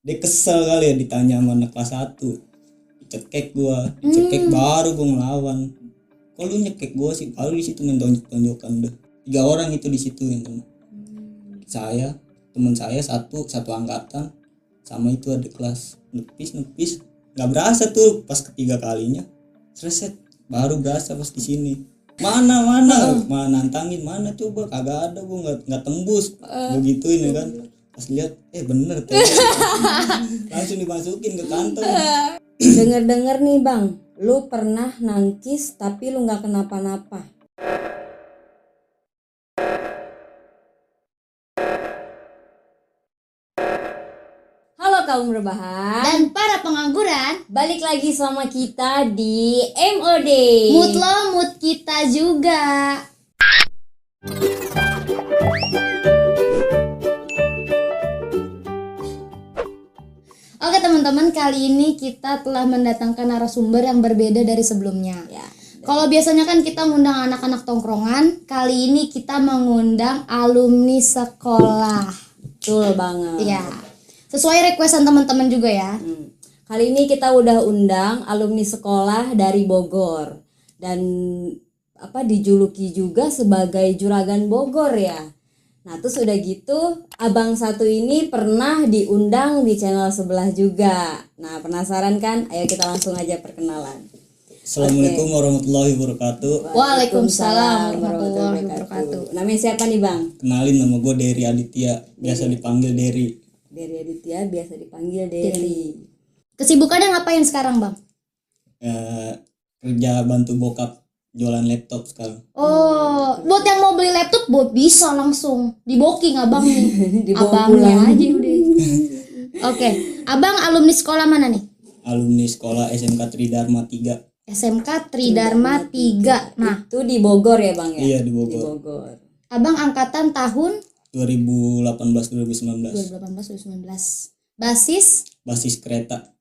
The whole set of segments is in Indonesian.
Dia kesel kali ya ditanya sama anak kelas 1. Cekek gua, cekek baru gua ngelawan. Kok lu nyekek gua sih? Baru di situ main tonjok-tonjokan udah. 3 orang itu di situ yang kena. Saya, teman saya satu angkatan, sama itu ada kelas nepis nggak berasa tuh pas ketiga kalinya reset baru berasa pas di sini mana nantangin mana coba kagak ada gua nggak tembus begituin ya kan pas lihat bener tuh langsung dimasukin ke kantong. Dengar nih bang, lu pernah nangkis tapi lu nggak kenapa-napa. Halo kaum rebahan dan para pengangguran, balik lagi sama kita di MOD. mood lo mood kita juga. Oke teman-teman, kali ini kita telah mendatangkan narasumber yang berbeda dari sebelumnya. Ya. Kalau biasanya kan kita ngundang anak-anak tongkrongan, kali ini kita mengundang alumni sekolah. Betul banget. Iya. Sesuai requestan teman-teman juga ya. Kali ini kita udah undang alumni sekolah dari Bogor dan dijuluki juga sebagai Juragan Bogor ya. Nah terus udah gitu abang satu ini pernah diundang di channel sebelah juga. Nah penasaran kan? Ayo kita langsung aja perkenalan. Assalamualaikum warahmatullahi wabarakatuh. Waalaikumsalam warahmatullahi wabarakatuh. Namanya siapa nih bang? Kenalin, nama gue Dery Aditya, biasa dipanggil Dery. Dery Aditya, biasa dipanggil Dery. Kesibukannya ngapain sekarang bang? Kerja bantu bokap jualan laptop sekarang. Oh, buat yang mau beli laptop, buat bisa langsung di booking abang nih. Dibawa Abangnya pulang. aja udah. Oke, abang alumni sekolah mana nih? Alumni sekolah SMK Tridharma 3. SMK Tridharma 3. Nah, Itu di Bogor ya bang ya? Iya di Di Bogor. Bogor. abang angkatan tahun 2018-2019. 2018-2019. Basis Kereta.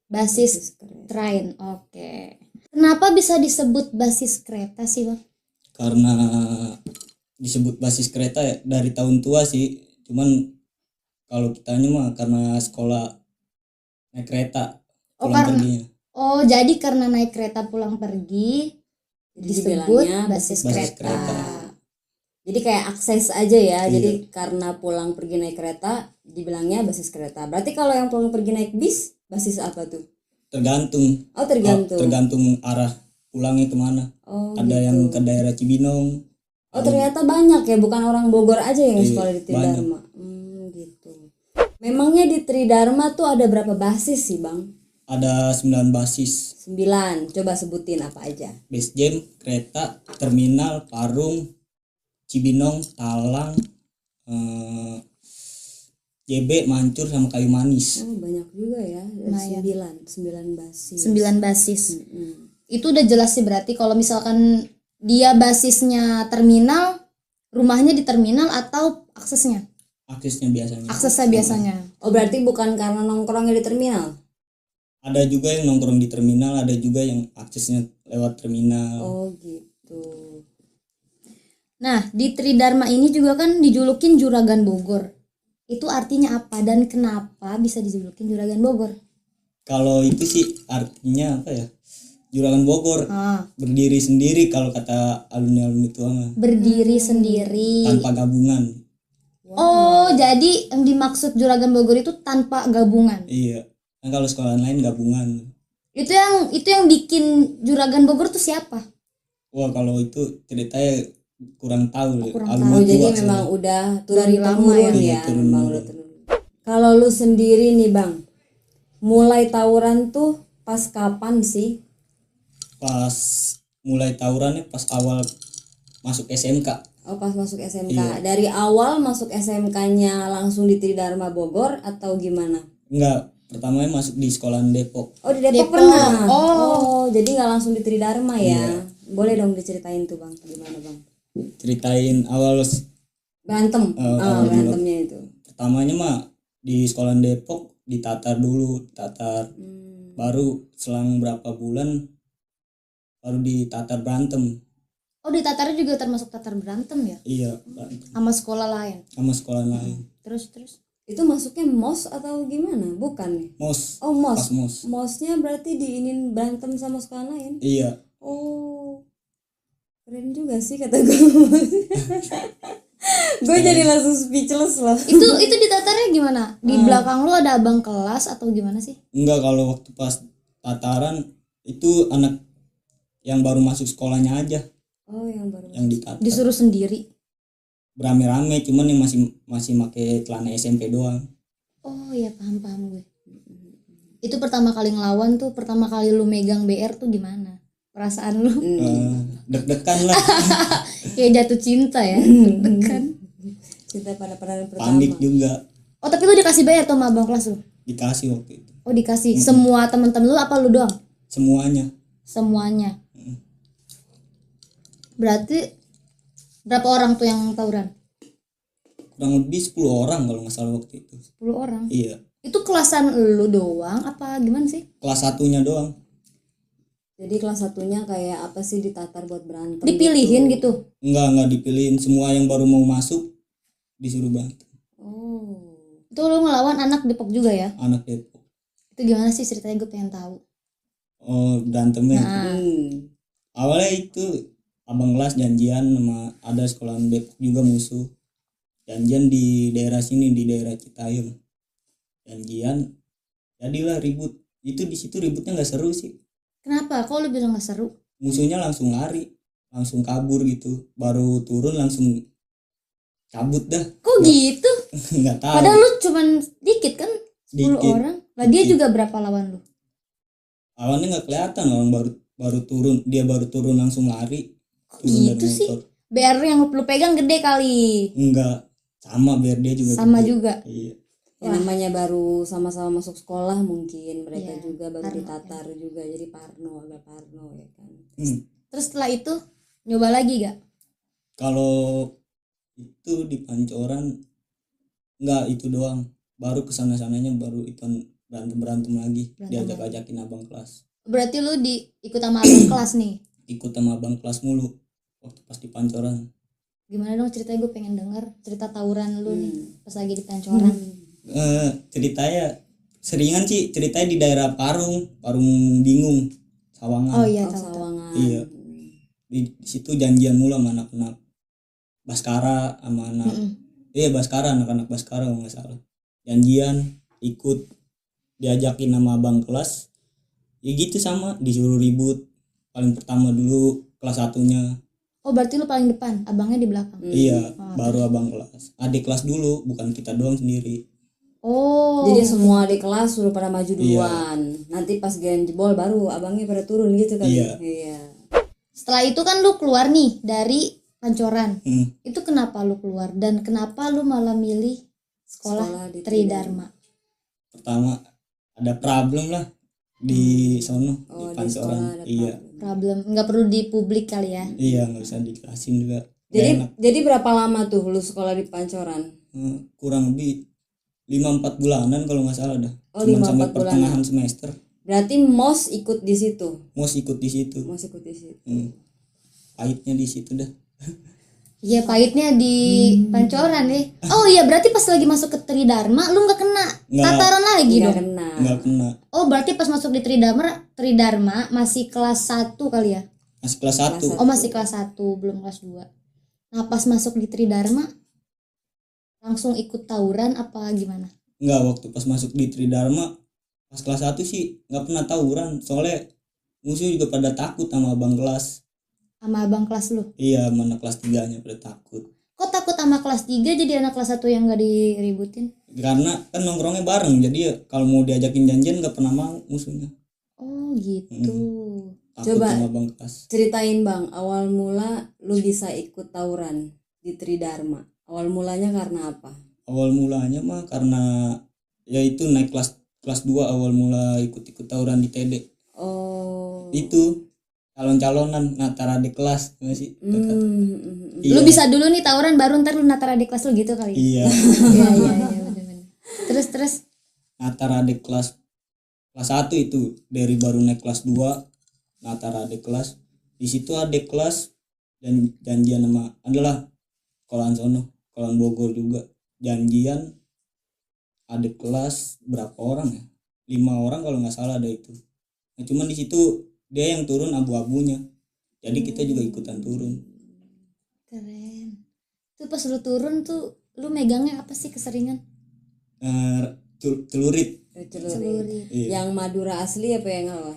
train. Oke. Kenapa bisa disebut basis kereta sih bang? Karena disebut basis kereta ya dari tahun tua sih. Cuman kalau kitanya mah karena sekolah naik kereta pulang perginya. Oh, jadi karena naik kereta pulang pergi disebut Dibilangnya basis basis kereta. kereta. Jadi kayak akses aja ya. Iya. Jadi karena pulang pergi naik kereta dibilangnya basis kereta. Berarti kalau yang pulang pergi naik bis basis apa tuh? Tergantung. Oh tergantung. Tergantung arah pulangnya kemana. Oh, Ada gitu. yang ke daerah Cibinong. Oh ternyata banyak ya, bukan orang Bogor aja yang Iya, sekolah di Tridharma. Gitu. Memangnya di Tridharma tuh ada berapa basis sih bang? Ada 9 basis. 9. Coba sebutin apa aja. Base Jam, kereta, terminal, Parung, Cibinong, Talang, JB, Mancur sama Kayu Manis. Oh banyak juga ya. Lumayan. 9 basis. 9 basis. Itu udah jelas sih, berarti kalau misalkan dia basisnya terminal, rumahnya di terminal atau aksesnya? Aksesnya biasanya. Aksesnya biasanya. Oh berarti bukan karena nongkrongnya di terminal? Ada juga yang nongkrong di terminal, ada juga yang aksesnya lewat terminal. Oh gitu. Nah, di Tridharma ini juga kan dijulukin Juragan Bogor. Itu artinya apa dan kenapa bisa dijulukin Juragan Bogor? Kalau itu sih artinya apa ya? Juragan Bogor berdiri sendiri kalau kata alumni-alumni tua mah. Berdiri sendiri. Tanpa gabungan. Oh, jadi yang dimaksud Juragan Bogor itu tanpa gabungan. Iya. Kan kalau sekolah lain gabungan. Itu yang bikin Juragan Bogor tuh siapa? Wah, kalau itu ceritanya kurang tahu. Kurang Alumni Oh jadi tua memang soalnya. udah turun Dari lama temurun ya? Iya, ya. turun Memang temurun. udah turun. Kalau lu sendiri nih bang, mulai tawuran tuh pas kapan sih? Pas mulai tawurannya pas awal masuk SMK. Oh pas masuk SMK. Iya. Dari awal masuk SMK-nya langsung di Tridharma Bogor atau gimana? Enggak, pertamanya masuk di sekolahan Depok. Oh di Depok Depok. pernah. Oh. Jadi nggak langsung di Tridharma ya? Iya. Boleh dong diceritain tuh bang, gimana bang? Ceritain awal Berantem. awal Berantemnya itu. pertamanya mah di sekolahan Depok ditatar dulu, baru selang berapa bulan baru ditatar berantem. Oh, di Tatar juga termasuk Tatar berantem ya? Iya, berantem Sama sekolah lain. sama sekolah lain. Terus. Itu masuknya mos atau gimana? Bukan nih. Mos. Oh, mos. Pas mos. Mosnya berarti diinin berantem sama sekolah lain. Iya. Oh, keren juga sih kata gue. Gue jadi langsung speechless loh. Itu ditatarnya gimana? Di belakang lu ada abang kelas atau gimana sih? Enggak, kalau waktu pas tataran itu anak yang baru masuk sekolahnya aja Oh, yang baru. yang ditatar. Disuruh sendiri. Berame-rame, cuman yang masih pakai celana SMP doang. Oh iya, paham gue. Itu pertama kali ngelawan tuh, pertama kali lu megang BR tuh gimana? Perasaan lu? Deg-degan lah. Kayak jatuh cinta ya. Deg-degan. Cinta pada pandangan pertama. Panik juga. Oh tapi lu dikasih BR tuh sama abang kelas lu? Dikasih waktu itu. Oh dikasih. Semua teman-teman lu apa lu doang? Semuanya. Semuanya. Berarti berapa orang tuh yang tawuran? Kurang lebih 10 orang kalau nggak salah waktu itu. 10 orang. Iya. Itu kelasan lu doang apa gimana sih? Kelas satunya doang. Jadi kelas satunya kayak apa sih ditatar buat berantem? Dipilihin gitu. Enggak dipilihin, semua yang baru mau masuk disuruh berantem. Oh. Itu lu ngelawan anak Depok juga ya? Anak Depok. Itu gimana sih ceritanya, gue pengen tahu. Oh, berantemnya. Nah, Awalnya itu abang kelas janjian sama ada sekolah Depok juga musuh. Janjian di daerah sini, di daerah Citayam. Janjian, jadilah ribut. Itu di situ ributnya nggak seru sih. kenapa? Kok lu bilang gak seru? Musuhnya langsung lari, langsung kabur gitu. Baru turun langsung cabut dah. Kok gitu? Nggak tahu. Padahal lu cuman dikit kan? 10 Sedikit. orang. Lah dia juga berapa lawan lu? Awalnya nggak kelihatan, orang baru turun, dia baru turun langsung lari. Kok Turun dari gitu sih? motor. BR yang lu pegang gede kali. Enggak, sama biar dia juga Sama gede. juga. Iya. Ya, namanya baru sama-sama masuk sekolah mungkin mereka Iya, juga baru parno, ditatar juga jadi agak parno ya kan. Terus setelah itu nyoba lagi gak? Kalau itu di Pancoran enggak itu doang. Baru kesana-sananya baru ikut berantem lagi. Diajak-ajakin abang kelas. Berarti lu ikut sama abang kelas nih. Ikut sama abang kelas mulu waktu pas di Pancoran. Gimana dong ceritanya, gue pengen denger cerita tawuran lu nih pas lagi di Pancoran. Ceritanya seringan sih, ceritanya di daerah Parung Bingung, Sawangan. Oh iya, Oh, tahu. Sawangan. Iya. Di situ janjian mulu sama anak-anak Baskara sama anak Baskara, anak-anak Baskara kalau nggak salah. Janjian ikut, diajakin sama abang kelas. Ya gitu sama, disuruh ribut. Paling pertama dulu kelas satunya. Oh berarti lu paling depan, abangnya di belakang. Iya, baru abang kelas. Adik kelas dulu, bukan kita doang sendiri. Oh. Jadi semua di kelas suruh pada maju duluan. Nanti pas giliran jebol baru abangnya pada turun gitu kan. Iya. Setelah itu kan lu keluar nih dari Pancoran. Hmm. Itu kenapa lu keluar dan kenapa lu malah milih sekolah di Tridharma? Pertama ada problem lah di sono, Oh, di di Pancoran. sekolah ada Iya. Problem nggak perlu di publik kali ya. Iya, nggak usah dijelasin juga. Nggak enak. Jadi berapa lama tuh lu sekolah di Pancoran? Kurang lebih 5-4 bulanan kalau nggak salah dah. Oh, Cuman 5-4 sampai bulanan. pertengahan semester. Berarti MOS ikut di situ. Mau ikut di situ. MOS ikut di situ. Pahitnya di situ dah. Iya pahitnya di Pancoran nih. Oh iya berarti pas lagi masuk ke Tridharma lu nggak kena Nggak. tataran lagi Nggak dong. kena. Nggak kena. Oh berarti pas masuk di Tridharma masih kelas 1 kali ya? Masih kelas 1. Oh masih kelas 1 belum kelas 2. Nah pas masuk di Tridharma langsung ikut tawuran apa gimana? Nggak, waktu pas masuk di Tridharma pas kelas 1 sih nggak pernah tawuran. Soalnya musuh juga pada takut sama abang kelas. Sama abang kelas lu? Iya, mana kelas 3-nya pada takut. Kok takut sama kelas 3 jadi anak kelas 1 yang gak diributin? Karena kan nongkrongnya bareng, jadi ya kalau mau diajakin janjian nggak pernah mau musuhnya. Oh gitu. Takut Coba. sama abang kelas. Ceritain bang, awal mula lu bisa ikut tawuran di Tridharma. Awal mulanya karena apa? Awal mulanya mah karena ya itu naik kelas 2 awal mula ikut-ikut tawuran di TD. Oh. Itu calon-calonan natar adik kelas nggak sih? Iya. Lu bisa dulu nih tawuran baru ntar lu natar adik kelas lu gitu kali. Iya. Iya bener-bener. Terus Natar adik kelas 1 itu dari baru naik kelas 2 natar adik kelas. Di situ adik kelas dan janjian sama adalah sekolahan sono, sekolahan Bogor juga. Janjian adik kelas berapa orang ya, 5 orang kalau nggak salah ada itu. Nah, cuman di situ dia yang turun abu-abunya, jadi kita juga ikutan turun. Keren. Tuh pas lu turun tuh lu megangnya apa sih keseringan? Celurit. Celurit. Iya. Yang Madura asli apa yang apa?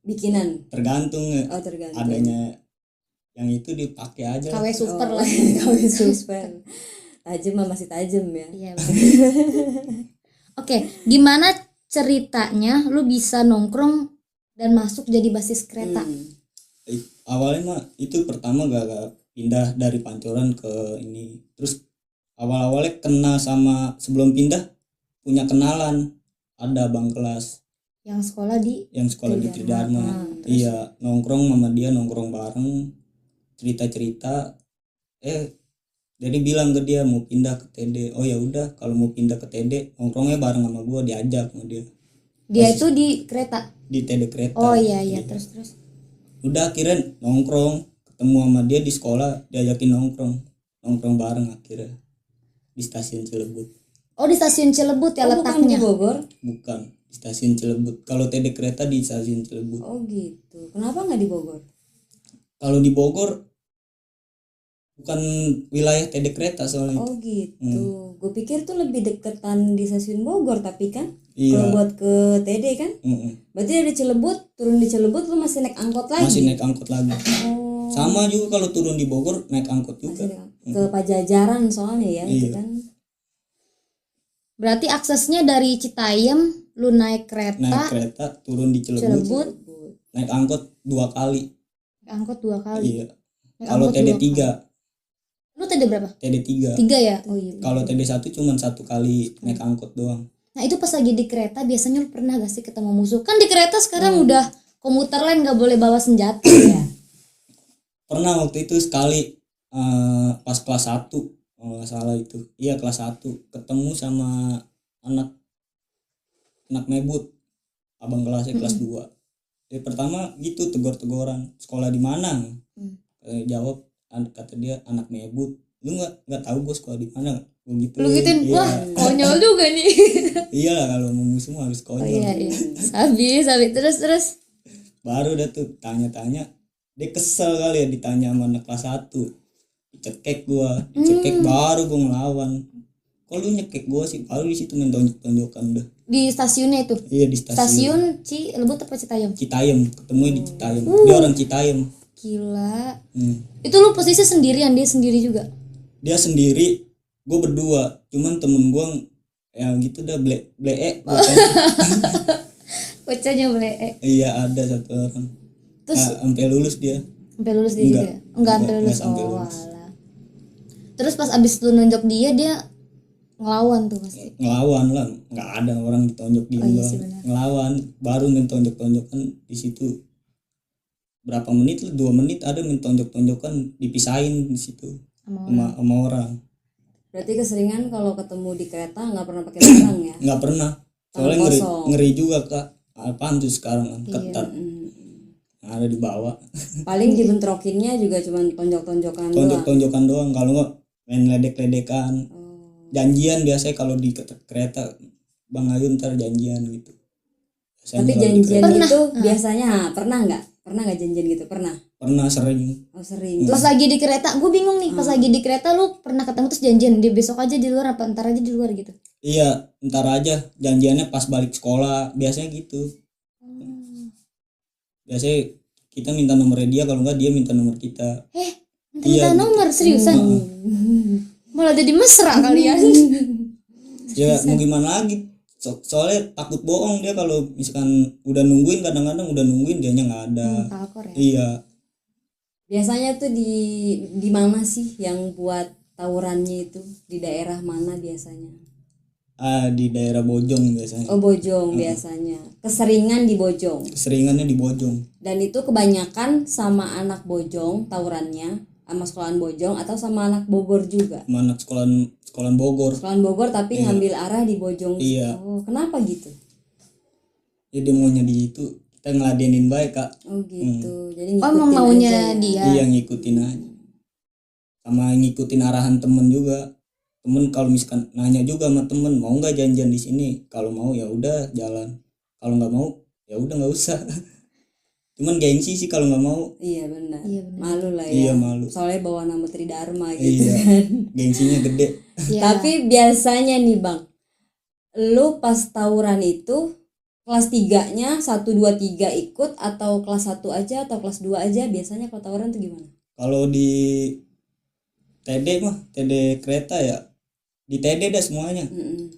Bikinan. Tergantung ya, Oh, tergantung. adanya yang itu dipakai aja. KW super Oh, lah. KW super. Tajam mah masih tajam ya. Iya. Oke, gimana ceritanya lu bisa nongkrong dan masuk jadi basis kereta? Awalnya mah itu pertama gak pindah dari Pancoran ke ini, terus awalnya kenal sama, sebelum pindah punya kenalan, ada abang kelas Yang sekolah di yang sekolah di Tridharma. terus? Iya, nongkrong sama dia, nongkrong bareng, cerita jadi bilang ke dia mau pindah ke TD. Oh ya udah, kalau mau pindah ke TD nongkrongnya bareng sama gua, diajak sama dia Dia itu di kereta. di TD kereta. Oh iya, terus. Udah akhirnya nongkrong, ketemu sama dia di sekolah, diajakin nongkrong bareng akhirnya di stasiun Cilebut. Oh di stasiun Cilebut ya Oh, bukan di letaknya. Bogor. Bukan di stasiun Cilebut, kalau TD kereta di stasiun Cilebut. Oh gitu. Kenapa nggak di Bogor? Kalau di Bogor bukan wilayah TD kereta soalnya. Oh gitu. Gue pikir tuh lebih deketan di stasiun Bogor, tapi kan Iya. kalau buat ke TD kan, berarti dari Cilebut, turun di Cilebut lu masih naik angkot lagi. Masih naik angkot lagi. Oh, Sama juga kalau turun di Bogor naik angkot juga. masih ke Pajajaran soalnya ya, itu Iya. kan. Berarti aksesnya dari Citayam lu naik Naik kereta, kereta turun di Cilebut, Cilebut, naik angkot 2 kali. naik angkot 2 kali. Iya. Naik Kalau angkot TD 2 3, kali. Lu TD berapa? TD 3. 3 ya? Oh iya. Kalau TD 1 cuma 1 kali naik angkot doang. Nah itu pas lagi di kereta biasanya lu pernah gak sih ketemu musuh? Kan di kereta sekarang udah komuter lain gak boleh bawa senjata ya. Pernah waktu itu sekali, pas kelas 1 kalau nggak salah itu. Iya kelas 1 ketemu sama anak mebut, abang kelasnya kelas 2. Pertama gitu tegur-teguran, sekolah di mana? Jawab, kata dia anak mebut. Lu nggak tahu gue sekolah di mana? Gue gitu. Lu gituin, Iya. wah konyol juga nih. Iya lah, kalau mau musuh mah harus Oh konyol. iya. Habis terus. Baru dah tuh tanya-tanya, dia kesel kali ya ditanya sama anak kelas 1. Dicekek gua, baru gua ngelawan. Kok lu nyekek gua sih? Baru di situ main tonjok-tonjokan udah. Di stasiunnya itu. Iya di stasiun Stasiun Cilebut apa Citayam? Citayam, ketemu di Citayam. Dia orang Citayam. Gila. Hmm. Itu lu posisi sendirian, dia sendiri juga. Dia sendiri, gua berdua. Cuman temen gua yang gitu dah blek. Bocahnya boleh. Iya ada satu orang. Terus Sampai lulus dia. sampai lulus dia Enggak. juga. Enggak sampai Enggak lulus. sampai Oh, lulus. alah. Terus pas abis lu nunjuk dia ngelawan tuh pasti. Ngelawan lah, nggak ada orang ditonjok di Oh, iya luar. sih, benar. Ngelawan, baru main tonjok-tonjokan di situ. Berapa menit lah, 2 menit ada main tonjok-tonjokan, dipisahin di situ sama orang. Berarti keseringan kalau ketemu di kereta nggak pernah pakai barang ya? Nggak pernah, soalnya Tangan ngeri, kosong. ngeri juga kak. Apaan tuh sekarang kan ketat. Nah, ada di bawah. Paling dibentrokinnya juga cuma tonjok-tonjokan doang. Tonjok-tonjokan doang, kalau nggak main ledek-ledekan. Janjian biasanya kalau di kereta, Bang Ayu ntar janjian gitu. Biasanya Tapi kalau di janjian kereta. itu biasanya pernah nggak janjian gitu? Pernah sering. Oh sering. Pas lagi di kereta, gue bingung nih. Pas lagi di kereta lu pernah ketemu terus janjian di besok aja di luar apa ntar aja di luar gitu? Iya, ntar aja janjiannya pas balik sekolah, biasanya gitu. Biasanya kita minta nomornya dia, kalau enggak dia minta nomor kita. Minta Iya, gitu. nomor seriusan? Malah jadi mesra kalian. Ya mau gimana lagi? Soalnya takut bohong dia kalau misalkan udah nungguin, kadang-kadang udah nungguin dianya nggak ada. Kalkor ya. Iya, Biasanya tuh di mana sih yang buat tawurannya itu? Di daerah mana biasanya? di daerah Bojong biasanya. Oh Bojong biasanya. Keseringan di Bojong. Keseringannya di Bojong. Dan itu kebanyakan sama anak Bojong tawurannya, sama sekolahan Bojong atau sama anak Bogor juga. Sama anak sekolahan Bogor. Sekolahan Bogor tapi ngambil arah di Bojong. Iya. Oh, kenapa gitu? Ya dia maunya di situ, kita ngeladenin baik kak. Oh gitu. Jadi Oh ngikutin emang maunya aja ya. dia. Iya ngikutin aja. Sama ngikutin arahan temen juga. temen kalau misalkan nanya juga sama temen mau nggak janjian di sini, kalau mau ya udah jalan, kalau nggak mau ya udah nggak usah. Cuman gengsi sih kalau nggak mau. Iya benar. Iya, benar. Malu lah ya. Iya, malu. Soalnya bawa nama Tridharma gitu Iya, kan. gengsinya gede. Iya. Tapi biasanya nih Bang, lu pas tawuran itu kelas 3-nya 1 2 3 ikut atau kelas 1 aja atau kelas 2 aja, biasanya kalau tawuran tuh gimana? Kalau di TD mah TD kereta ya di TD dah semuanya.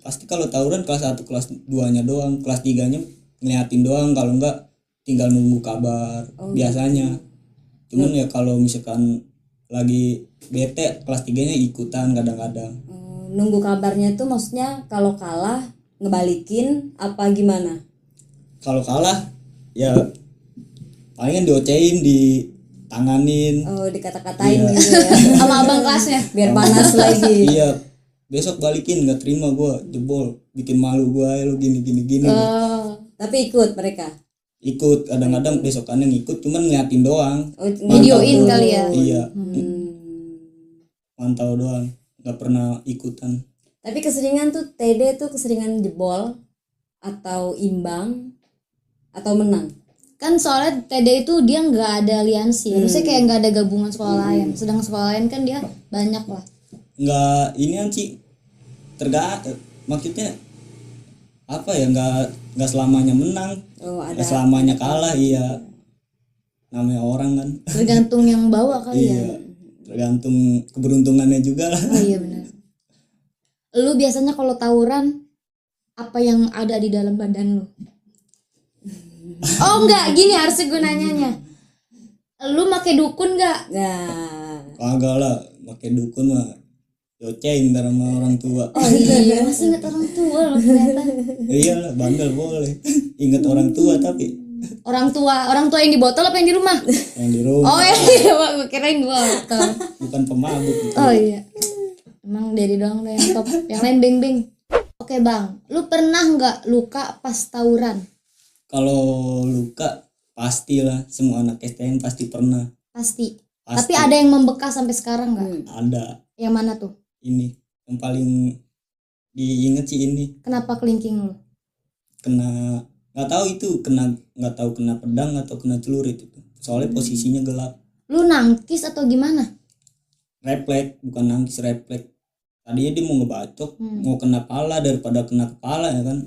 Pasti kalau tawuran kelas 1 kelas 2-nya doang, kelas 3-nya ngeliatin doang, kalau enggak tinggal nunggu kabar biasanya. Cuman ya kalau misalkan lagi bete kelas 3-nya ikutan kadang-kadang. Nunggu kabarnya tuh maksudnya kalau kalah ngebalikin apa gimana? Kalau kalah ya palingan diocehin, ditanganin. Oh, dikata-katain Iya. gitu ya. Sama abang kelasnya. Biar panas lagi. Iya, besok balikin, nggak terima gua jebol, bikin malu gua, lo gini. Tapi ikut mereka. Ikut kadang-kadang besokannya ngikut, cuman ngeliatin doang. Oh, Videoin kali ya. Iya, mantau doang, nggak pernah ikutan. Tapi keseringan tuh TD tuh keseringan jebol atau imbang atau menang. Kan soalnya TD itu dia nggak ada aliansi, maksudnya kayak nggak ada gabungan sekolah lain. Sedang sekolah lain kan dia banyak lah. Nggak ini sih, maksudnya apa ya, nggak selamanya menang, Oh, ada. nggak selamanya kalah. Iya, namanya orang kan. Tergantung yang bawa kali ya. Iya, tergantung keberuntungannya juga lah. Oh iya benar. Lu biasanya kalau tawuran apa yang ada di dalam badan lu? Oh enggak, gini harusnya gue nanyanya. Lu make dukun enggak? Nah, Kagak lah, pakai dukun mah yocein ntar sama orang tua. Oh iya, masih inget orang tua lo ternyata. Iya lah, bandel boleh. Ingat orang tua tapi Orang tua yang di botol apa yang di rumah? yang di rumah Oh iya, gue kirain botol. bukan pemabuk gitu. Oh iya. Emang Dedi doang deh yang top, yang lain beng-beng. Oke bang, lu pernah nggak luka pas tawuran? Kalau luka pastilah, semua anak STM pasti pernah. Pasti. Pasti. Tapi ada yang membekas sampai sekarang nggak? Ada Yang mana tuh? ini yang paling diinget sih, ini Kenapa kelingking lu? kena, nggak tahu kena pedang atau kena celurit itu. Soalnya posisinya gelap. Lu nangkis atau gimana? Refleks, bukan nangkis, refleks. Tadinya dia mau ngebacok, mau kena pala daripada kena kepala ya kan.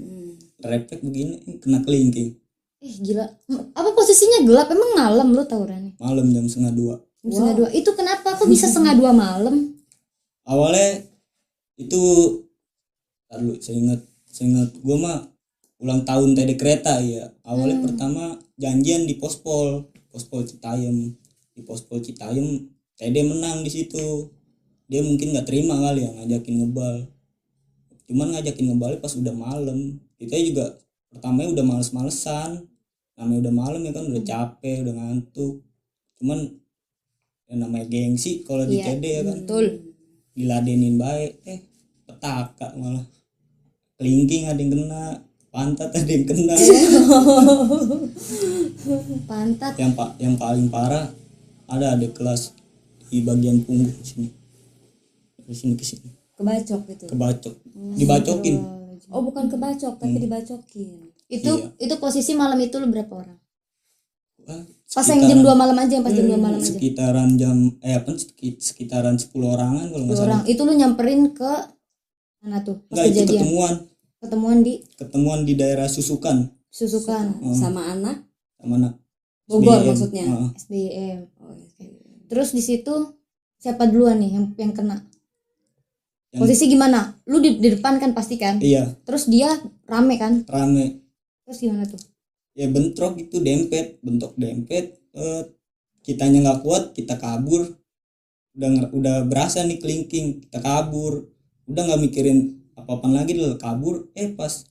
Refleks begini kena kelingking. Gila. Apa posisinya gelap? Emang malam lu tawurannya? Malam jam 1:30. Setengah dua. Itu kenapa? Kok bisa 1:30 malam? Awalnya itu lalu saya ingat gue mah ulang tahun TD kereta ya. Awalnya pertama janjian di Pospol Citayam. Di Pospol Citayam TD menang di situ. Dia mungkin nggak terima kali ya ngajakin ngebal. Cuman ngajakin ngebal pas udah malam. Kita juga pertamanya udah males-malesan. Namanya udah malam ya kan, udah capek, udah ngantuk. Cuman yang namanya gengsi kalau di TD ya kan. Betul. Diladenin baik, petaka malah. Kelingking ada yang kena, pantat ada yang kena. Pantat. Yang paling parah ada kelas di bagian punggung sini. Dari sini ke sini. kebacok gitu. Kebacok. Dibacokin. Oh, bukan kebacok tapi dibacokin. Itu posisi malam itu lu berapa orang? Wah, Pas yang jam 2 malam aja, pas jam 2 malam aja. sekitaran sekitaran 10 orangan kalau nggak 2 salah. orang. Itu lu nyamperin ke mana tuh? Pas Enggak, itu kejadian. Ketemuan di daerah Susukan Susukan, Sama anak sama anak Bogor SBM. maksudnya. SBM. Oh, iya. Terus di situ siapa duluan nih yang kena? Yang- Posisi gimana? Lu di depan kan pasti kan? Iya, Terus dia rame kan? rame. Terus gimana tuh? Ya bentrok itu, bentok dempet. Kitanya nggak kuat, kita kabur. Udah berasa nih kelingking, kita kabur. Udah nggak mikirin apa-apa lagi, udah kabur. Pas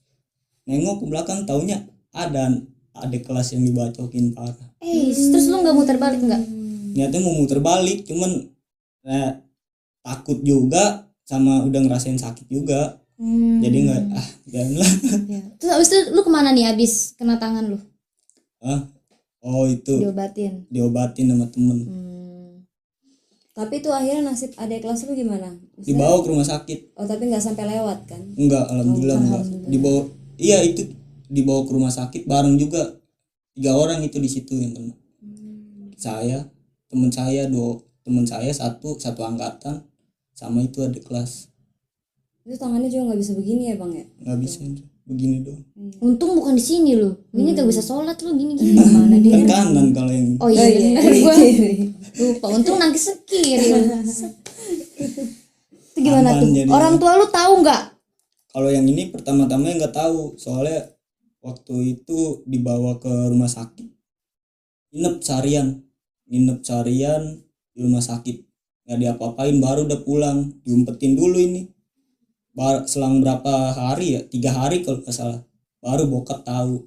nengok ke belakang taunya ada kelas yang dibacokin parah. Terus lu nggak muter balik nggak? Niatnya mau muter balik, cuman takut juga sama udah ngerasain sakit juga. Jadi nggak janganlah. Ya. Terus abis itu lu kemana nih abis kena tangan lu? Oh itu Diobatin. diobatin sama temen. Tapi itu akhirnya nasib adik kelas lu gimana? Maksudnya- Dibawa ke rumah sakit. Oh tapi nggak sampai lewat kan? Enggak, alhamdulillah enggak. Dibawa, iya itu dibawa ke rumah sakit bareng juga 3 orang itu di situ yang kena. Saya, teman saya, teman saya satu angkatan, sama itu adik kelas. Itu tangannya juga nggak bisa begini ya bang ya? Nggak bisa begini doang. Untung bukan di sini loh. Ini gak bisa sholat lo gini-gini. Mana dia? Kan kanan kalau yang Oh iya bener gue lupa. Untung nangkis sekiri. Itu gimana Aman tuh? jadinya. Orang tua lu tahu nggak? kalau yang ini pertama-tama nggak tahu, soalnya waktu itu dibawa ke rumah sakit, nginep seharian di rumah sakit, nggak diapa-apain, baru udah pulang diumpetin dulu ini. Selang berapa hari ya, 3 hari kalau nggak salah, baru bokap tahu.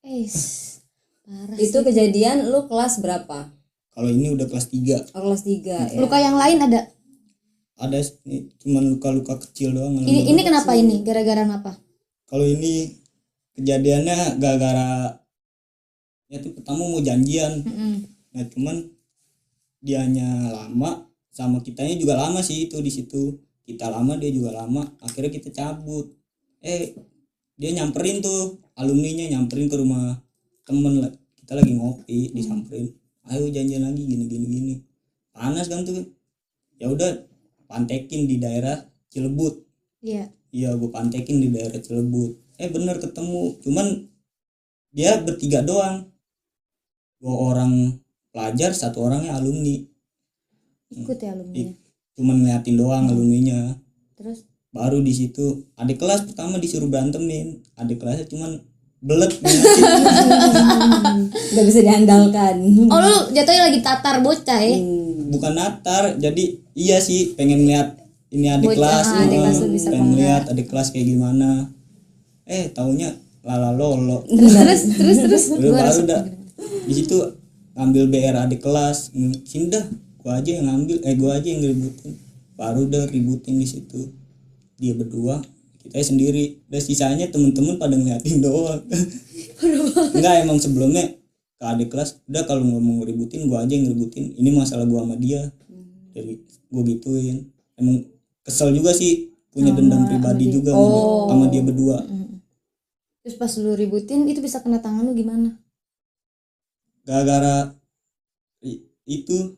Parah Itu sih. kejadian lu kelas berapa? Kalau ini udah kelas 3. Oh, kelas 3 ya. Luka yang lain ada. Ada nih, cuman luka-luka kecil doang. Ini kenapa ini? Gara-gara apa? Kalau ini kejadiannya gara-gara ya tuh pertama mau janjian. Nah cuman dianya lama, sama kitanya juga lama sih itu di situ. Kita lama, dia juga lama. Akhirnya kita cabut. Dia nyamperin tuh, alumninya nyamperin ke rumah temen lah. Kita lagi ngopi, disamperin. Ayo janjian lagi gini. Panas kan tuh. Ya udah, pantekin di daerah Cilebut. Iya. Iya, gue pantekin di daerah Cilebut. Bener ketemu. Cuman dia bertiga doang. 2 orang pelajar, 1 orangnya alumni. Ikut ya alumni. Cuman ngeliatin doang alumninya. Terus Baru di situ adik kelas pertama disuruh berantemin. Adik kelasnya cuman belet. Nggak bisa diandalkan. oh lu jatuhnya lagi tatar bocah ya? Bukan natar, jadi iya sih pengen lihat ini adik Bocah, kelas. adik kelas tuh bisa pengen apa lihat adik kelas kayak gimana. Taunya lala lolo. terus Udah baru dah di situ ngambil BR adik kelas. Sini dah, gua aja yang ngambil, gua aja yang ngeributin. Baru udah ributin di situ. Dia berdua, kita sendiri. Dan sisanya temen-temen pada ngeliatin doang. Enggak, emang sebelumnya ke adik kelas udah kalau ngomong ngeributin gua aja yang ngeributin. Ini masalah gua sama dia. Jadi gua gituin. Emang kesel juga sih, punya dendam pribadi juga sama dia berdua. Terus pas lu ributin itu bisa kena tangan lu gimana? Gara-gara itu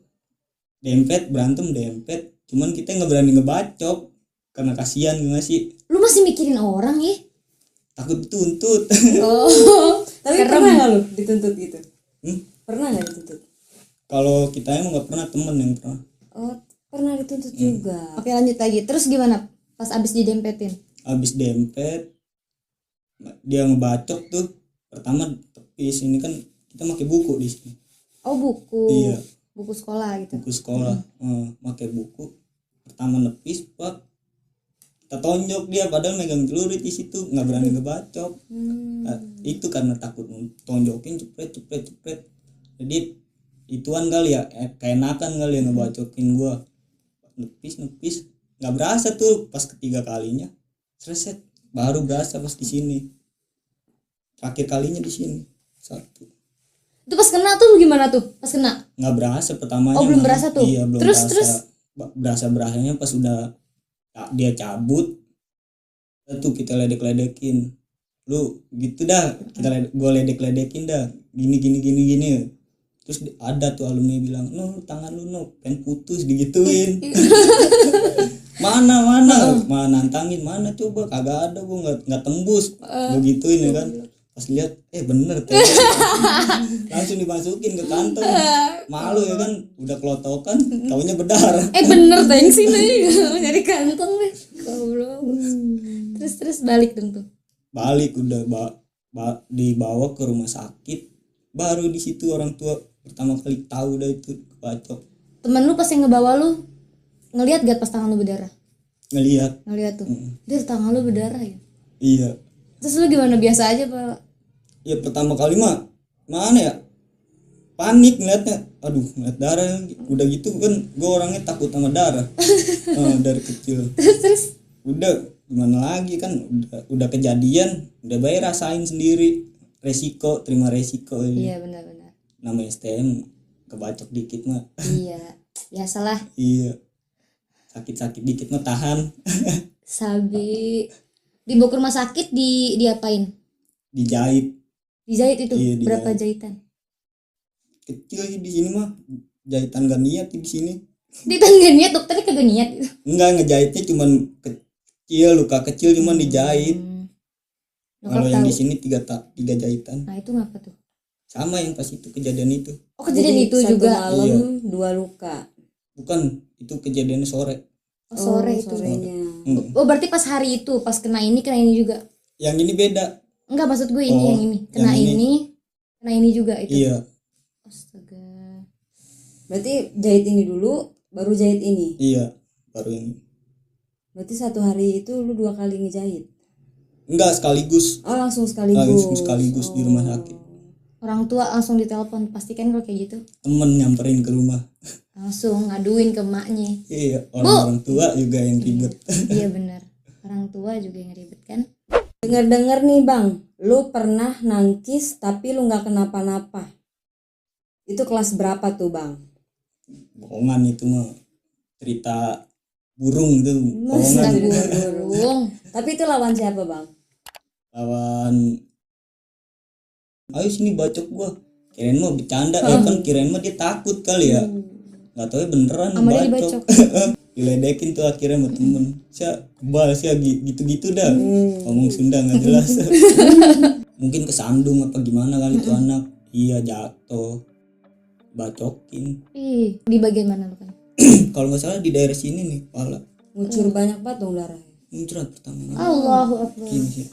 berantem dempet, cuman kita nggak berani ngebacok karena kasihan gimana sih, Lu masih mikirin orang ya? takut dituntut. Oh. Tapi Serem. pernah nggak lu dituntut gitu? Hmm? Pernah nggak dituntut? Kalau kita emang nggak pernah, temen yang pernah. Oh pernah dituntut juga. Oke lanjut lagi. Terus gimana? Pas abis didempetin? Habis dempet dia ngebacok tuh, pertama tepis. Ini kan kita pakai buku di sini. Oh buku. Iya. Buku sekolah gitu. Buku sekolah. Pakai buku. Pertama nepis, pak, kita tonjok dia padahal megang celurit di situ, nggak berani ngebacok. Nah, itu karena takut tonjokin cepret. Jadi ituan kali ya, keenakan kali ya ngebacokin gua. Nepis nggak berasa tuh pas ketiga kalinya. Reset baru berasa pas di sini. Terakhir kalinya di sini. 1. Itu pas kena tuh gimana tuh? Pas kena? Nggak berasa pertamanya. Oh, belum mah. berasa tuh? Iya, belum Terus, berasa. terus? Berasanya pas udah dia cabut. Tuh kita ledek-ledekin. Lu gitu dah, gue ledek-ledekin dah. Gini. Terus ada tuh alumni bilang, "No, tangan lu no, pengen putus," digituin. Mana nantangin, mana coba, kagak ada, gua nggak tembus. Begituin ya kan. Pas lihat bener tuh. Langsung dimasukin ke kantong. Malu ya kan, udah kelotokan, taunya berdarah. Bener thanks ini nyari kantong deh. Goblok. Terus balik dong tuh. Balik udah dibawa ke rumah sakit. Baru di situ orang tua pertama kali tahu dah itu kebacok. Temen lu pas yang ngebawa lu ngelihat gak pas tangan lu berdarah? Ngelihat tuh. Dia tangan lu berdarah ya? iya. Terus lu gimana, biasa aja Pak? Ya pertama kali mah mana ya, panik ngeliatnya, ngeliat darah. Udah gitu kan gue orangnya takut sama darah. Dari kecil. Terus Udah gimana lagi kan, udah kejadian, udah bayar, rasain sendiri resiko, terima resiko ini. iya benar. Nama STM kebacok dikit mah. Iya. Biasalah. Iya, sakit-sakit dikit mah tahan. Sabi dibawa ke rumah sakit diapain? Dijahit Dijahit itu. Iya, Berapa dijahit. jahitan? kecil sih di sini mah, jahitan gak niat di sini. Di tangga niat, dokternya kagak niat gitu. Enggak, ngejahitnya cuman kecil, luka kecil cuman dijahit. Nyokap Kalau yang tahu. di sini tiga jahitan. Nah itu ngapa tuh? Sama yang pas itu kejadian itu. Oh kejadian Jadi itu satu juga. malam Iya. 2 luka. Bukan, itu kejadiannya sore. Oh, sore itu. Sorenya. Hmm. Oh berarti pas hari itu, pas kena ini juga. Yang ini beda. Enggak, maksud gue ini Oh, yang ini. Kena yang ini. kena ini juga itu. Iya, Astaga. Berarti jahit ini dulu baru jahit ini. iya, baru yang ini. Berarti satu hari itu lu 2 kali ngejahit. Enggak, sekaligus. Oh langsung sekaligus. Langsung sekaligus di rumah sakit. Orang tua langsung ditelepon, pastikan kalau kayak gitu. Temen nyamperin ke rumah. Langsung ngaduin ke emaknya. Iya, orang tua juga yang ribet. Iya benar. Orang tua juga yang ribet kan. Dengar-dengar nih bang, lu pernah nangkis tapi lu nggak kenapa-napa. Itu kelas berapa tuh bang? Bohongan itu mah, cerita burung itu. Masa Bohongan. Burung. Tapi itu lawan siapa bang? Lawan, ayo sini bacok gua. Kirain mah bercanda, kan kirain mah dia takut kali ya. Nggak tahu ya beneran Sama dia bacok. Diledekin tuh akhirnya sama temen. Sia kebal sia gitu dah. Ngomong Sunda nggak jelas. Mungkin kesandung apa gimana kali itu anak. Iya, jatuh. Bacokin. Ih, di bagian mana lu kan? Kalau nggak salah di daerah sini nih, kepala. Ngucur banyak banget dong darahnya. Muncrat pertama. Allahu Akbar. Gini sih.